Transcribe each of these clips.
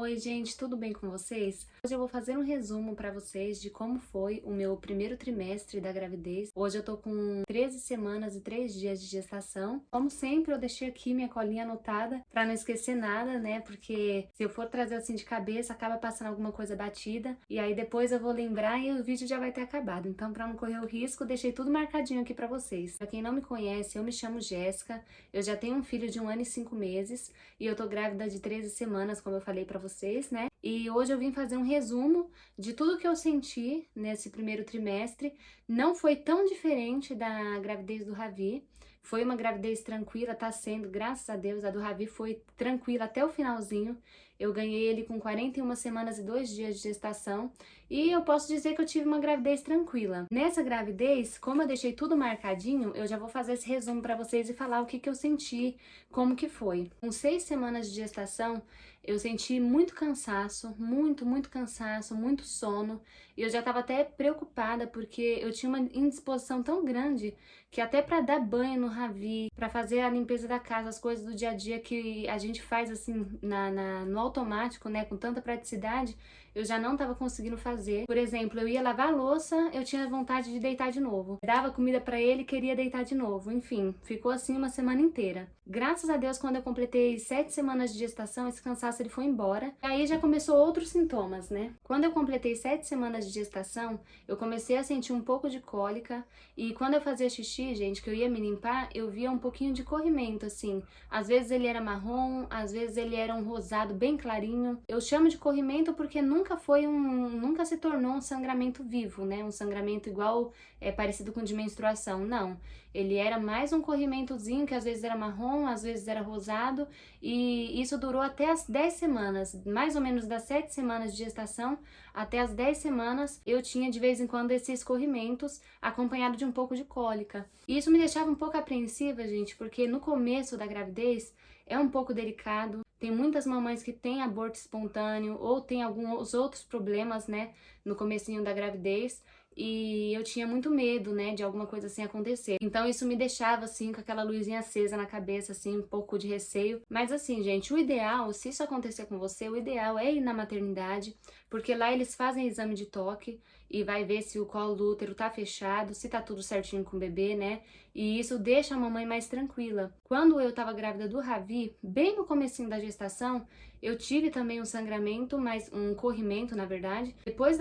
Oi, gente, tudo bem com vocês? Hoje eu vou fazer um resumo para vocês de como foi o meu primeiro trimestre da gravidez. Hoje eu tô com 13 semanas e 3 dias de gestação. Como sempre, eu deixei aqui minha colinha anotada para não esquecer nada, né? Porque se eu for trazer assim de cabeça, acaba passando alguma coisa batida e aí depois eu vou lembrar e o vídeo já vai ter acabado. Então, para não correr o risco, deixei tudo marcadinho aqui para vocês. Para quem não me conhece, eu me chamo Jéssica. Eu já tenho um filho de 1 ano e 5 meses e eu tô grávida de 13 semanas, como eu falei para vocês, né? E hoje eu vim fazer um resumo de tudo que eu senti nesse primeiro trimestre. Não foi tão diferente da gravidez do Ravi. Foi uma gravidez tranquila, tá sendo, graças a Deus. A do Ravi foi tranquila até o finalzinho. Eu ganhei ele com 41 semanas e 2 dias de gestação. E eu posso dizer que eu tive uma gravidez tranquila. Nessa gravidez, como eu deixei tudo marcadinho, eu já vou fazer esse resumo para vocês e falar o que eu senti, como que foi. Com 6 semanas de gestação, eu senti muito cansaço, muito cansaço, muito sono. E eu já estava até preocupada porque eu tinha uma indisposição tão grande que até para dar banho no Ravi, para fazer a limpeza da casa, as coisas do dia a dia que a gente faz assim no automático, né, com tanta praticidade, eu já não estava conseguindo fazer. Por exemplo, eu ia lavar a louça, eu tinha vontade de deitar de novo. Dava comida para ele, queria deitar de novo. Enfim, ficou assim uma semana inteira. Graças a Deus, quando eu completei 7 semanas de gestação, esse cansaço ele foi embora. E aí já começou outros sintomas, né? Quando eu completei 7 semanas de gestação, eu comecei a sentir um pouco de cólica. E quando eu fazia xixi, gente, que eu ia me limpar, eu via um pouquinho de corrimento, assim. Às vezes ele era marrom, às vezes ele era um rosado bem clarinho. Eu chamo de corrimento porque nunca se tornou um sangramento vivo, né? Um sangramento igual, parecido com o de menstruação, não. Ele era mais um corrimentozinho que às vezes era marrom, às vezes era rosado, e isso durou até as 10 semanas, mais ou menos das 7 semanas de gestação até as 10 semanas, eu tinha de vez em quando esses corrimentos acompanhado de um pouco de cólica. E isso me deixava um pouco apreensiva, gente, porque no começo da gravidez é um pouco delicado. Tem muitas mamães que têm aborto espontâneo ou tem alguns outros problemas, né, no comecinho da gravidez. E eu tinha muito medo, né, de alguma coisa assim acontecer. Então isso me deixava assim com aquela luzinha acesa na cabeça, assim, um pouco de receio. Mas assim, gente, o ideal, se isso acontecer com você, o ideal é ir na maternidade, porque lá eles fazem exame de toque e vai ver se o colo do útero tá fechado, se tá tudo certinho com o bebê, né? E isso deixa a mamãe mais tranquila. Quando eu tava grávida do Ravi, bem no comecinho da gestação, eu tive também um sangramento, mas um corrimento, na verdade. Depois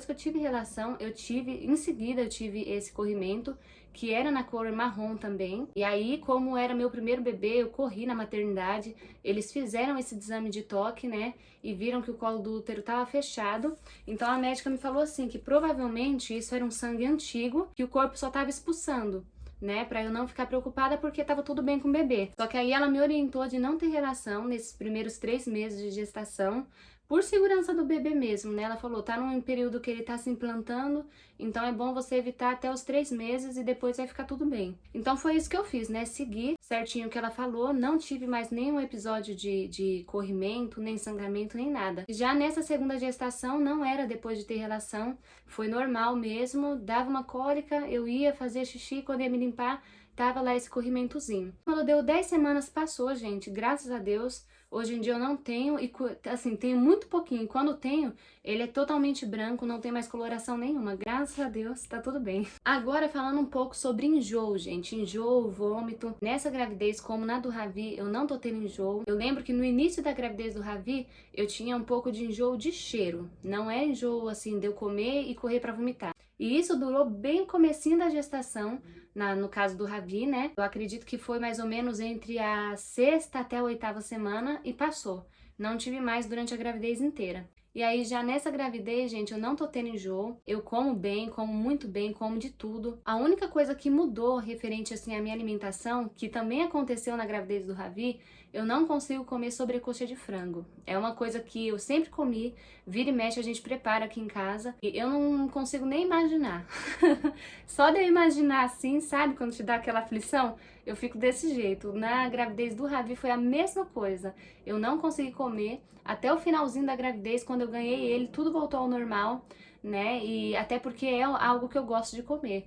que eu tive relação, em seguida eu tive esse corrimento, que era na cor marrom também. E aí, como era meu primeiro bebê, eu corri na maternidade, eles fizeram esse exame de toque, né, e viram que o colo do útero estava fechado. Então a médica me falou assim, que provavelmente isso era um sangue antigo, que o corpo só estava expulsando, né, pra eu não ficar preocupada porque tava tudo bem com o bebê. Só que aí ela me orientou de não ter relação nesses primeiros 3 meses de gestação, por segurança do bebê mesmo, né? Ela falou, tá num período que ele tá se implantando, então é bom você evitar até os 3 meses e depois vai ficar tudo bem. Então foi isso que eu fiz, né? Segui certinho o que ela falou, não tive mais nenhum episódio de corrimento, nem sangramento, nem nada. Já nessa segunda gestação, não era depois de ter relação, foi normal mesmo, dava uma cólica, eu ia fazer xixi, quando ia me limpar, tava lá esse corrimentozinho. Quando deu 10 semanas, passou, gente, graças a Deus. Hoje em dia eu não tenho, e assim, tenho muito pouquinho. E quando tenho, ele é totalmente branco, não tem mais coloração nenhuma. Graças a Deus, tá tudo bem. Agora falando um pouco sobre enjoo, gente. Enjoo, vômito. Nessa gravidez, como na do Ravi, eu não tô tendo enjoo. Eu lembro que no início da gravidez do Ravi, eu tinha um pouco de enjoo de cheiro. Não é enjoo, assim, de eu comer e correr pra vomitar. E isso durou bem o comecinho da gestação, no caso do Ravi, né? Eu acredito que foi mais ou menos entre a 6ª até a 8ª semana e passou. Não tive mais durante a gravidez inteira. E aí já nessa gravidez, gente, eu não tô tendo enjoo, eu como bem, como muito bem, como de tudo. A única coisa que mudou referente assim à minha alimentação, que também aconteceu na gravidez do Ravi, eu não consigo comer sobrecoxa de frango. É uma coisa que eu sempre comi, vira e mexe a gente prepara aqui em casa, e eu não consigo nem imaginar. Só de eu imaginar assim, sabe, quando te dá aquela aflição, eu fico desse jeito. Na gravidez do Ravi foi a mesma coisa. Eu não consegui comer até o finalzinho da gravidez, quando eu ganhei ele, tudo voltou ao normal, né? E até porque é algo que eu gosto de comer.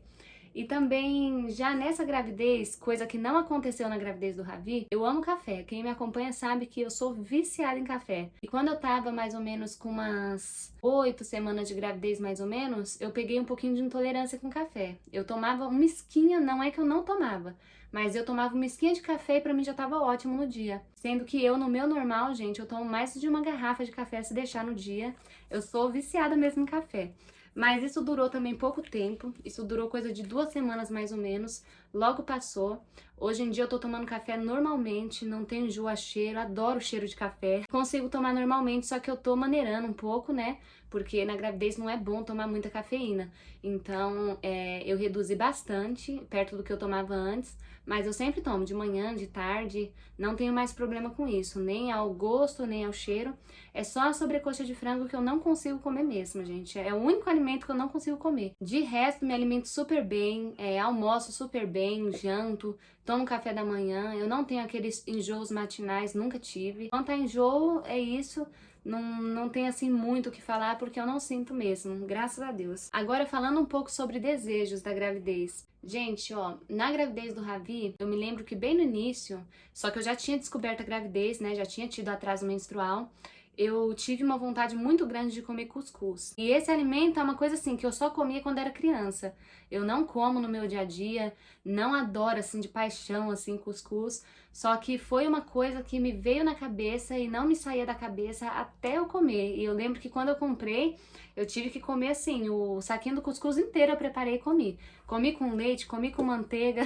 E também, já nessa gravidez, coisa que não aconteceu na gravidez do Ravi, eu amo café. Quem me acompanha sabe que eu sou viciada em café. E quando eu tava mais ou menos com umas 8 semanas de gravidez, mais ou menos, eu peguei um pouquinho de intolerância com café. Eu tomava uma esquinha, não é que eu não tomava, mas eu tomava uma esquinha de café e pra mim já tava ótimo no dia. Sendo que eu, no meu normal, gente, eu tomo mais de uma garrafa de café se deixar no dia. Eu sou viciada mesmo em café. Mas isso durou também pouco tempo, isso durou coisa de 2 semanas mais ou menos, logo passou. Hoje em dia eu tô tomando café normalmente, não tenho enjoo a cheiro, adoro o cheiro de café. Consigo tomar normalmente, só que eu tô maneirando um pouco, né? Porque na gravidez não é bom tomar muita cafeína. Então eu reduzi bastante, perto do que eu tomava antes, mas eu sempre tomo de manhã, de tarde, não tenho mais problema com isso, nem ao gosto, nem ao cheiro. É só a sobrecoxa de frango que eu não consigo comer mesmo, gente. É o único alimento que eu não consigo comer. De resto, me alimento super bem, almoço super bem, janto, tomo café da manhã. Eu não tenho aqueles enjoos matinais, nunca tive. Quanto a enjoo, é isso. Não tem assim muito o que falar porque eu não sinto mesmo, graças a Deus. Agora falando um pouco sobre desejos da gravidez. Gente, ó, na gravidez do Ravi, eu me lembro que bem no início, só que eu já tinha descoberto a gravidez, né, já tinha tido atraso menstrual, eu tive uma vontade muito grande de comer cuscuz. E esse alimento é uma coisa assim que eu só comia quando era criança. Eu não como no meu dia a dia, não adoro assim de paixão assim cuscuz, só que foi uma coisa que me veio na cabeça e não me saía da cabeça até eu comer. E eu lembro que quando eu comprei, eu tive que comer assim, o saquinho do cuscuz inteiro eu preparei e comi. Comi com leite, comi com manteiga.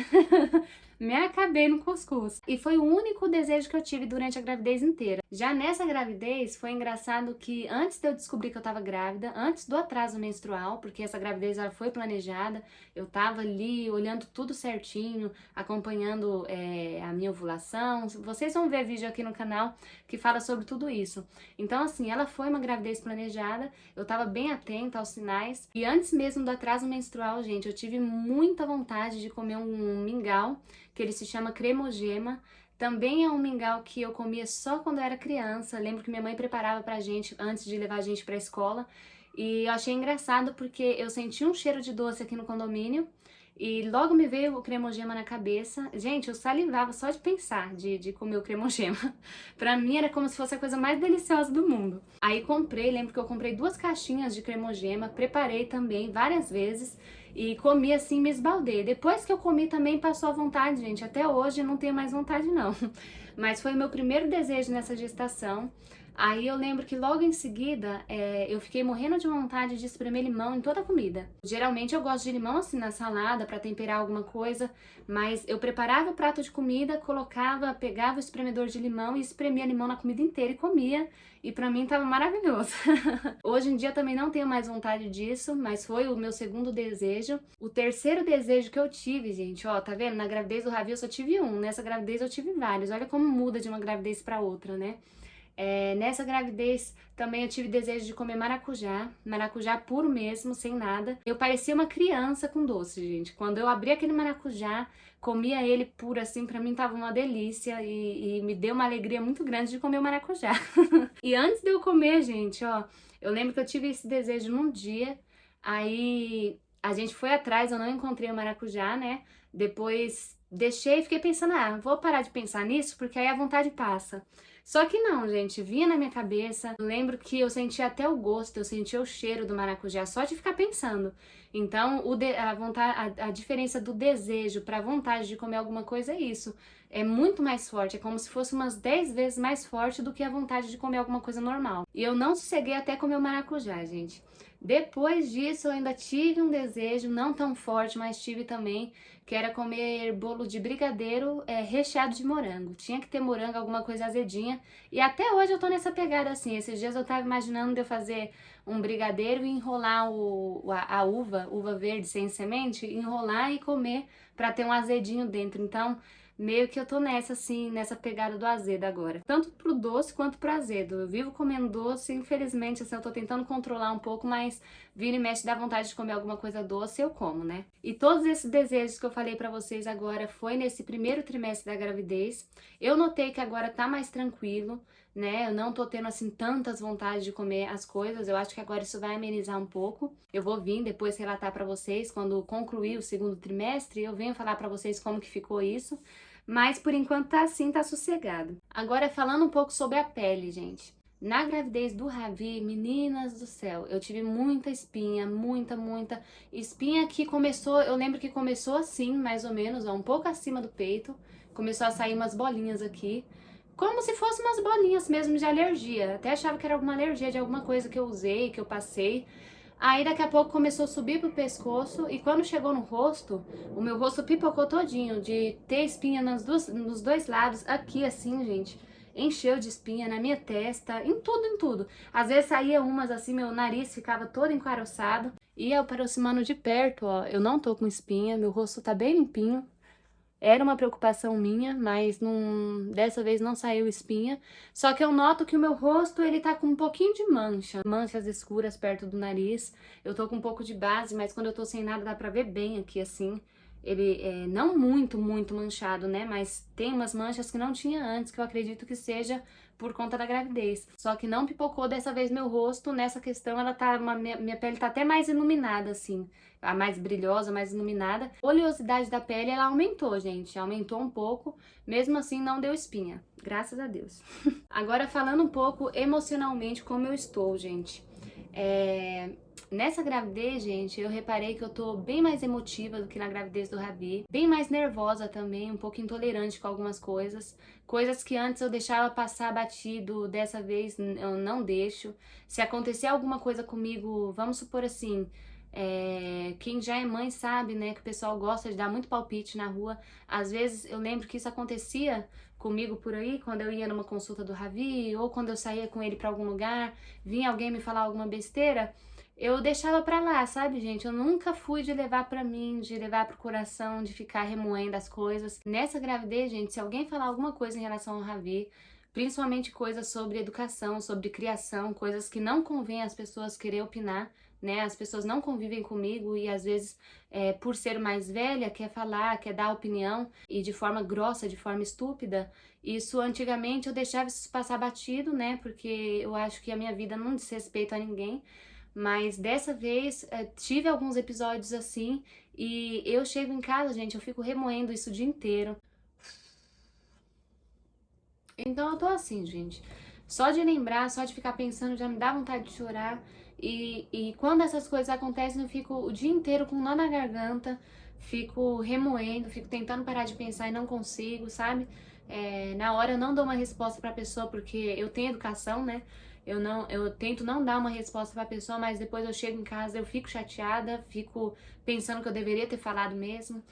Me acabei no cuscuz. E foi o único desejo que eu tive durante a gravidez inteira. Já nessa gravidez, foi engraçado que antes de eu descobrir que eu tava grávida, antes do atraso menstrual, porque essa gravidez ela foi planejada, eu tava ali olhando tudo certinho, acompanhando a minha ovulação. Vocês vão ver vídeo aqui no canal que fala sobre tudo isso. Então, assim, ela foi uma gravidez planejada, eu tava bem atenta aos sinais. E antes mesmo do atraso menstrual, gente, eu tive muita vontade de comer um mingau, que ele se chama cremogema. Também é um mingau que eu comia só quando eu era criança. Lembro que minha mãe preparava pra gente antes de levar a gente pra escola. E eu achei engraçado porque eu senti um cheiro de doce aqui no condomínio e logo me veio o cremogema na cabeça. Gente, eu salivava só de pensar de comer o cremogema. Pra mim era como se fosse a coisa mais deliciosa do mundo. Aí comprei, lembro que eu comprei 2 caixinhas de cremogema, preparei também várias vezes e comi assim, me esbaldei. Depois que eu comi também passou a vontade, gente. Até hoje eu não tenho mais vontade não. Mas foi o meu primeiro desejo nessa gestação. Aí eu lembro que logo em seguida eu fiquei morrendo de vontade de espremer limão em toda a comida. Geralmente eu gosto de limão assim na salada para temperar alguma coisa, mas eu preparava o prato de comida, pegava o espremedor de limão e espremia limão na comida inteira e comia. E pra mim tava maravilhoso. Hoje em dia também não tenho mais vontade disso, mas foi o meu segundo desejo. O terceiro desejo que eu tive, gente, ó, tá vendo? Na gravidez do Ravi eu só tive um, nessa gravidez eu tive vários. Olha como muda de uma gravidez pra outra, né? Nessa gravidez também eu tive desejo de comer maracujá puro mesmo, sem nada. Eu parecia uma criança com doce, gente. Quando eu abri aquele maracujá, comia ele puro assim, pra mim tava uma delícia e me deu uma alegria muito grande de comer o maracujá. E antes de eu comer, gente, ó, eu lembro que eu tive esse desejo num dia, aí a gente foi atrás, eu não encontrei o maracujá, né? Depois deixei e fiquei pensando, vou parar de pensar nisso porque aí a vontade passa. Só que não, gente, vinha na minha cabeça, eu lembro que eu sentia até o gosto, eu sentia o cheiro do maracujá só de ficar pensando. Então, a diferença do desejo para a vontade de comer alguma coisa é isso. É muito mais forte, é como se fosse umas 10 vezes mais forte do que a vontade de comer alguma coisa normal. E eu não sosseguei até comer o maracujá, gente. Depois disso, eu ainda tive um desejo, não tão forte, mas tive também, que era comer bolo de brigadeiro recheado de morango. Tinha que ter morango, alguma coisa azedinha. E até hoje eu tô nessa pegada assim. Esses dias eu tava imaginando de eu fazer um brigadeiro e enrolar a uva verde sem semente, enrolar e comer pra ter um azedinho dentro. Então, meio que eu tô nessa, assim, nessa pegada do azedo agora. Tanto pro doce quanto pro azedo. Eu vivo comendo doce, infelizmente, assim, eu tô tentando controlar um pouco, mas vira e mexe dá vontade de comer alguma coisa doce, eu como, né? E todos esses desejos que eu falei pra vocês agora foi nesse primeiro trimestre da gravidez. Eu notei que agora tá mais tranquilo, né? Eu não tô tendo assim tantas vontades de comer as coisas. Eu acho que agora isso vai amenizar um pouco. Eu vou vir depois relatar pra vocês quando concluir o segundo trimestre, eu venho falar pra vocês como que ficou isso. Mas por enquanto tá assim, tá sossegado. Agora falando um pouco sobre a pele, gente. Na gravidez do Ravi, meninas do céu, eu tive muita espinha, muita espinha que começou, eu lembro que começou assim, mais ou menos, ó, um pouco acima do peito, começou a sair umas bolinhas aqui, como se fossem umas bolinhas mesmo de alergia, até achava que era alguma alergia de alguma coisa que eu usei, que eu passei. Aí daqui a pouco começou a subir pro pescoço e quando chegou no rosto, o meu rosto pipocou todinho de ter espinha nos dois lados, aqui assim, gente. Encheu de espinha na minha testa, em tudo, em tudo. Às vezes saía umas assim, meu nariz ficava todo encaroçado. E aproximando de perto, ó, eu não tô com espinha, meu rosto tá bem limpinho. Era uma preocupação minha, mas dessa vez não saiu espinha. Só que eu noto que o meu rosto, ele tá com um pouquinho de mancha. Manchas escuras perto do nariz. Eu tô com um pouco de base, mas quando eu tô sem nada dá pra ver bem aqui, assim. Ele é não muito manchado, né? Mas tem umas manchas que não tinha antes, que eu acredito que seja por conta da gravidez. Só que não pipocou dessa vez meu rosto. Nessa questão, ela tá, minha pele tá até mais iluminada, assim. A mais brilhosa, mais iluminada. A oleosidade da pele, ela aumentou, gente. Aumentou um pouco. Mesmo assim, não deu espinha. Graças a Deus. Agora, falando um pouco emocionalmente como eu estou, gente. Nessa gravidez, gente, eu reparei que eu tô bem mais emotiva do que na gravidez do Ravi. Bem mais nervosa também, um pouco intolerante com algumas coisas. Coisas que antes eu deixava passar batido, dessa vez eu não deixo. Se acontecer alguma coisa comigo, vamos supor assim, quem já é mãe sabe, né, que o pessoal gosta de dar muito palpite na rua. Às vezes eu lembro que isso acontecia comigo por aí, quando eu ia numa consulta do Ravi, ou quando eu saía com ele pra algum lugar, vinha alguém me falar alguma besteira, eu deixava pra lá, sabe, gente? Eu nunca fui de levar pra mim, de levar pro coração, de ficar remoendo as coisas. Nessa gravidez, gente, se alguém falar alguma coisa em relação ao Ravi, principalmente coisas sobre educação, sobre criação, coisas que não convém às pessoas querer opinar, né? As pessoas não convivem comigo e às vezes, por ser mais velha, quer falar, quer dar opinião e de forma grossa, de forma estúpida. Isso antigamente eu deixava isso passar batido, né? Porque eu acho que a minha vida não diz respeito a ninguém. Mas dessa vez tive alguns episódios assim e eu chego em casa, gente, eu fico remoendo isso o dia inteiro. Então eu tô assim, gente. Só de lembrar, só de ficar pensando, já me dá vontade de chorar. E quando essas coisas acontecem, eu fico o dia inteiro com um nó na garganta, fico remoendo, fico tentando parar de pensar e não consigo, sabe? Na hora eu não dou uma resposta pra pessoa porque eu tenho educação, né? Eu tento não dar uma resposta pra pessoa, mas depois eu chego em casa, eu fico chateada, fico pensando que eu deveria ter falado mesmo.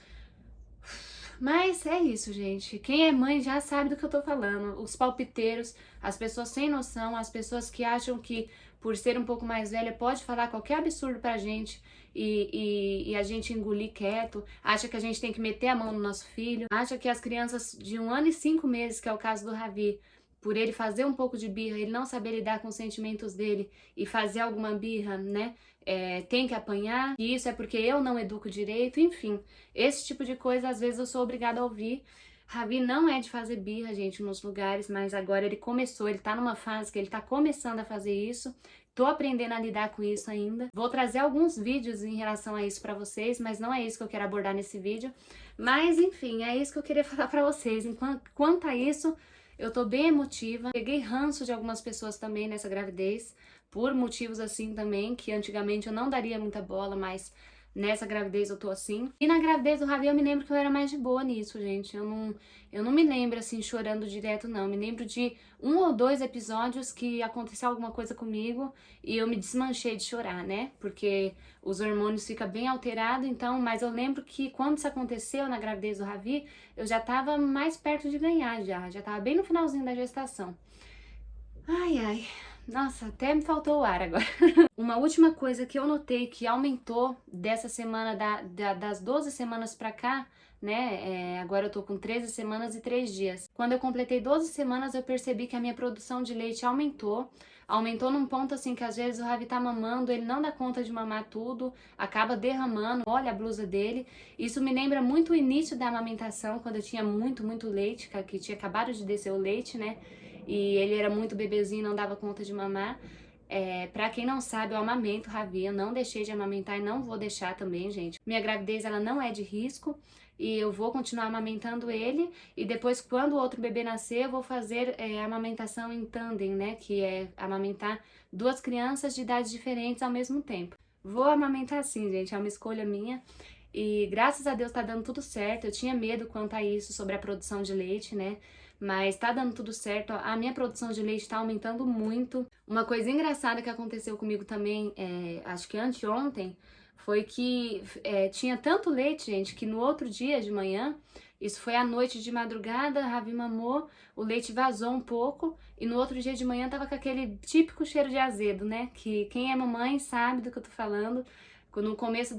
Mas é isso, gente. Quem é mãe já sabe do que eu tô falando. Os palpiteiros, as pessoas sem noção, as pessoas que acham que por ser um pouco mais velha pode falar qualquer absurdo pra gente e a gente engolir quieto, acha que a gente tem que meter a mão no nosso filho, acha que as crianças de 1 ano e 5 meses, que é o caso do Ravi, por ele fazer um pouco de birra, ele não saber lidar com os sentimentos dele e fazer alguma birra, né? Tem que apanhar, e isso é porque eu não educo direito, enfim. Esse tipo de coisa, às vezes, eu sou obrigada a ouvir. Ravi não é de fazer birra, gente, nos lugares, mas agora ele começou, ele tá numa fase que ele tá começando a fazer isso. Tô aprendendo a lidar com isso ainda. Vou trazer alguns vídeos em relação a isso pra vocês, mas não é isso que eu quero abordar nesse vídeo. Mas, enfim, é isso que eu queria falar pra vocês. Quanto a isso, eu tô bem emotiva. Peguei ranço de algumas pessoas também nessa gravidez, por motivos assim também, que antigamente eu não daria muita bola, mas nessa gravidez eu tô assim. E na gravidez do Ravi eu me lembro que eu era mais de boa nisso, gente. Eu não me lembro assim chorando direto, não. Eu me lembro de 1 ou 2 episódios que aconteceu alguma coisa comigo e eu me desmanchei de chorar, né? Porque os hormônios ficam bem alterados, então, mas eu lembro que quando isso aconteceu na gravidez do Ravi, eu já tava mais perto de ganhar já tava bem no finalzinho da gestação. Ai, nossa, até me faltou o ar agora. Uma última coisa que eu notei que aumentou dessa semana, das 12 semanas pra cá, né, agora eu tô com 13 semanas e 3 dias. Quando eu completei 12 semanas, eu percebi que a minha produção de leite aumentou num ponto assim que às vezes o Ravi tá mamando, ele não dá conta de mamar tudo, acaba derramando, olha a blusa dele. Isso me lembra muito o início da amamentação, quando eu tinha muito leite, que tinha acabado de descer o leite, né? e ele era muito bebezinho, não dava conta de mamar. Pra quem não sabe, eu amamento o Ravi, eu não deixei de amamentar e não vou deixar também, gente. Minha gravidez, ela não é de risco e eu vou continuar amamentando ele, e depois, quando o outro bebê nascer, eu vou fazer amamentação em tandem, né, que é amamentar duas crianças de idades diferentes ao mesmo tempo. Vou amamentar sim, gente, é uma escolha minha. E graças a Deus tá dando tudo certo. Eu tinha medo quanto a isso, sobre a produção de leite, né? Mas tá dando tudo certo. A minha produção de leite tá aumentando muito. Uma coisa engraçada que aconteceu comigo também, acho que anteontem, foi que tinha tanto leite, gente, que no outro dia de manhã, isso foi à noite de madrugada, a Ravi mamou, o leite vazou um pouco, e no outro dia de manhã tava com aquele típico cheiro de azedo, né? Que quem é mamãe sabe do que eu tô falando. No começo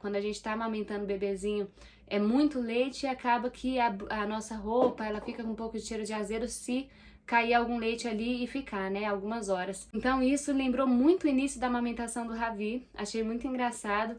quando a gente tá amamentando o bebezinho, é muito leite e acaba que a nossa roupa, ela fica com um pouco de cheiro de azedo se cair algum leite ali e ficar, né, algumas horas. Então isso lembrou muito o início da amamentação do Ravi, achei muito engraçado,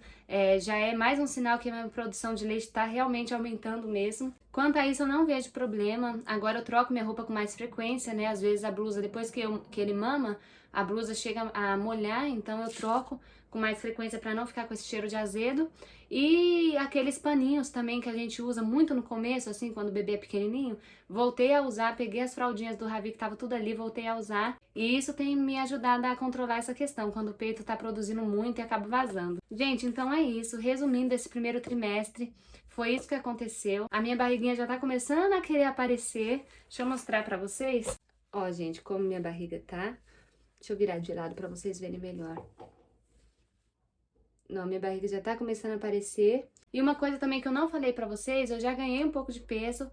já é mais um sinal que a minha produção de leite está realmente aumentando mesmo. Quanto a isso eu não vejo problema, agora eu troco minha roupa com mais frequência, né, às vezes a blusa, depois que ele mama, a blusa chega a molhar, então eu troco com mais frequência para não ficar com esse cheiro de azedo. E aqueles paninhos também que a gente usa muito no começo, assim, quando o bebê é pequenininho, voltei a usar, peguei as fraldinhas do Ravi que tava tudo ali, voltei a usar. E isso tem me ajudado a controlar essa questão, quando o peito tá produzindo muito e acaba vazando. Gente, então é isso. Resumindo esse primeiro trimestre, foi isso que aconteceu. A minha barriguinha já tá começando a querer aparecer. Deixa eu mostrar pra vocês. Ó, gente, como minha barriga tá. Deixa eu virar de lado pra vocês verem melhor. Não, minha barriga já tá começando a aparecer. E uma coisa também que eu não falei pra vocês, eu já ganhei um pouco de peso.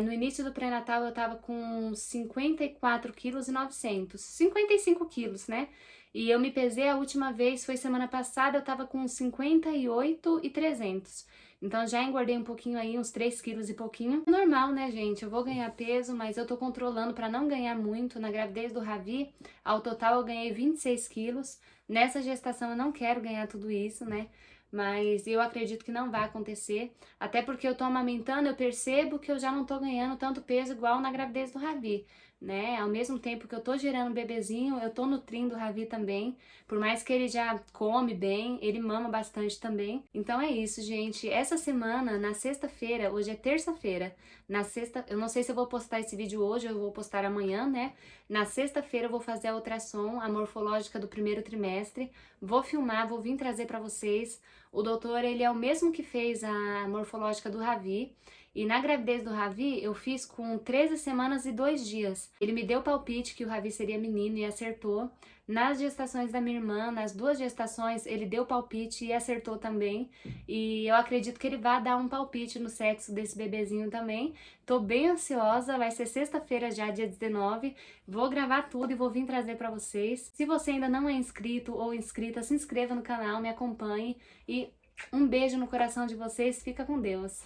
No início do pré-natal eu tava com 54 quilos e 900, 55 quilos, né? E eu me pesei a última vez, foi semana passada, eu tava com 58 e 300. Então já engordei um pouquinho aí, uns 3 quilos e pouquinho. Normal, né, gente? Eu vou ganhar peso, mas eu tô controlando pra não ganhar muito. Na gravidez do Ravi, ao total eu ganhei 26 quilos. Nessa gestação eu não quero ganhar tudo isso, né? Mas eu acredito que não vai acontecer, até porque eu tô amamentando, eu percebo que eu já não tô ganhando tanto peso igual na gravidez do Ravi, né? Ao mesmo tempo que eu tô gerando um bebezinho, eu tô nutrindo o Ravi também, por mais que ele já come bem, ele mama bastante também. Então é isso, gente. Essa semana, na sexta-feira, hoje é terça-feira, na sexta, eu não sei se eu vou postar esse vídeo hoje ou eu vou postar amanhã, né? Na sexta-feira eu vou fazer a ultrassom, a morfológica do primeiro trimestre, vou filmar, vou vir trazer pra vocês. O doutor, ele é o mesmo que fez a morfológica do Ravi, e na gravidez do Ravi eu fiz com 13 semanas e 2 dias. Ele me deu palpite que o Ravi seria menino e acertou. Nas gestações da minha irmã, nas 2 gestações, ele deu palpite e acertou também. E eu acredito que ele vai dar um palpite no sexo desse bebezinho também. Tô bem ansiosa, vai ser sexta-feira já, dia 19. Vou gravar tudo e vou vir trazer pra vocês. Se você ainda não é inscrito ou inscrita, se inscreva no canal, me acompanhe. E um beijo no coração de vocês, fica com Deus!